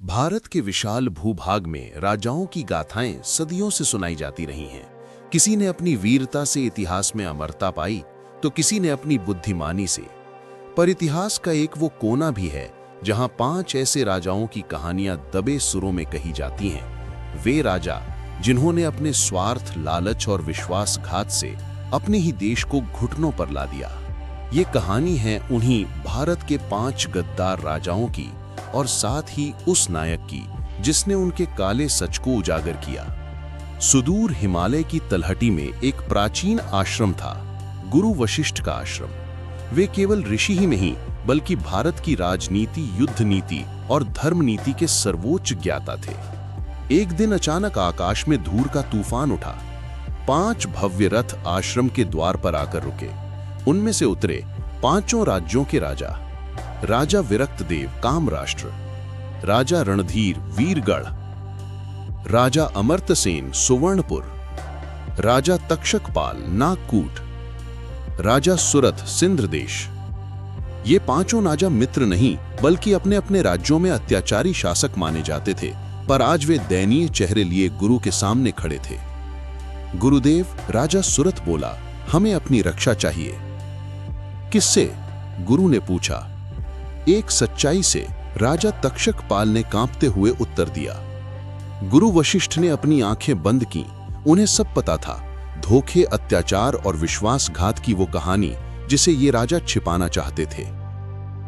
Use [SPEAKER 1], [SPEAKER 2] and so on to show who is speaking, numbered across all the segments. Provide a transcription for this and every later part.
[SPEAKER 1] भारत के विशाल भूभाग में राजाओं की गाथाएं सदियों से सुनाई जाती रही हैं। किसी ने अपनी वीरता से इतिहास में अमरता पाई, तो किसी ने अपनी बुद्धिमानी से। पर इतिहास का एक वो कोना भी है जहां 5 ऐसे राजाओं की कहानियां दबे सुरों में कही जाती हैं। वे राजा जिन्होंने अपने स्वार्थ, लालच और विश्वासघात से अपने ही देश को घुटनों पर ला दिया। ये कहानी है उन्हीं भारत के 5 गद्दार राजाओं की, और साथ ही उस नायक की जिसने उनके काले सच को उजागर किया। सुदूर हिमालय की तलहटी में एक प्राचीन आश्रम था, गुरु वशिष्ठ का आश्रम। वे केवल ऋषि ही नहीं बल्कि भारत की राजनीति, युद्ध नीति और धर्म नीति के सर्वोच्च ज्ञाता थे। एक दिन अचानक आकाश में धूल का तूफान उठा। 5 भव्य रथ आश्रम के द्वार पर आकर रुके। उनमें से उतरे 5 राज्यों के राजा। राजा विरक्तदेव कामराष्ट्र, राजा रणधीर वीरगढ़, राजा अमर्त्यसेन सुवर्णपुर, राजा तक्षकपाल नागकूट, राजा सुरथ सिंध देश। ये 5 राजा मित्र नहीं बल्कि अपने अपने राज्यों में अत्याचारी शासक माने जाते थे, पर आज वे दयनीय चेहरे लिए गुरु के सामने खड़े थे। गुरुदेव, राजा सुरथ बोला, हमें अपनी रक्षा चाहिए। किससे? गुरु ने पूछा। एक सच्चाई से, राजा तक्षकपाल ने कांपते हुए उत्तर दिया। गुरु वशिष्ठ ने अपनी आंखें बंद की। उन्हें सब पता था, धोखे, अत्याचार और विश्वासघात की वो कहानी जिसे ये राजा छिपाना चाहते थे।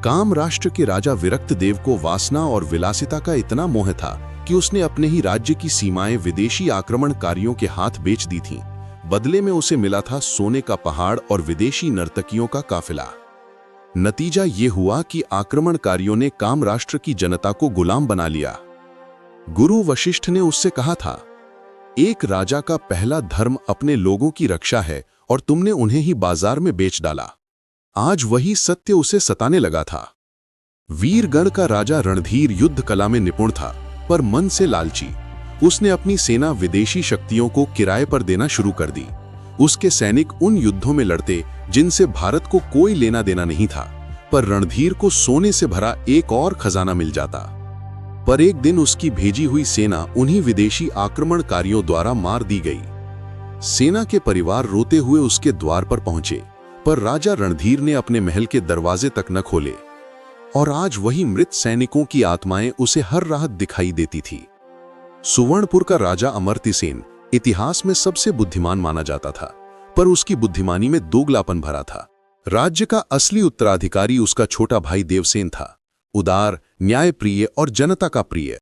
[SPEAKER 1] काम राष्ट्र के राजा विरक्तदेव को वासना और विलासिता का इतना मोह था कि उसने अपने ही राज्य की सीमाएं विदेशी आक्रमणकारियों के हाथ बेच दी थीं। बदले में उसे मिला था सोने का पहाड़ और विदेशी नर्तकियों का काफिला। नतीजा ये हुआ कि आक्रमणकारियों ने काम राष्ट्र की जनता को गुलाम बना लिया। गुरु वशिष्ठ ने उससे कहा था, एक राजा का पहला धर्म अपने लोगों की रक्षा है और तुमने उन्हें ही बाजार में बेच डाला। आज वही सत्य उसे सताने लगा था। वीरगढ़ का राजा रणधीर युद्ध कला में निपुण था, पर मन से लालची। उसने अपनी सेना विदेशी शक्तियों को किराए पर देना शुरू कर दी। उसके सैनिक उन युद्धों में लड़ते जिनसे भारत को कोई लेना देना नहीं था, पर रणधीर को सोने से भरा एक और खजाना मिल जाता। पर एक दिन उसकी भेजी हुई सेना उन्हीं विदेशी आक्रमणकारियों द्वारा मार दी गई। सेना के परिवार रोते हुए उसके द्वार पर पहुंचे, पर राजा रणधीर ने अपने महल के दरवाजे तक न खोले। और आज वही मृत सैनिकों की आत्माएं उसे हर रात दिखाई देती थी। सुवर्णपुर का राजा अमर्त्यसेन इतिहास में सबसे बुद्धिमान माना जाता था, पर उसकी बुद्धिमानी में दोगलापन भरा था। राज्य का असली उत्तराधिकारी उसका छोटा भाई देवसेन था, उदार, न्यायप्रिय और जनता का प्रिय।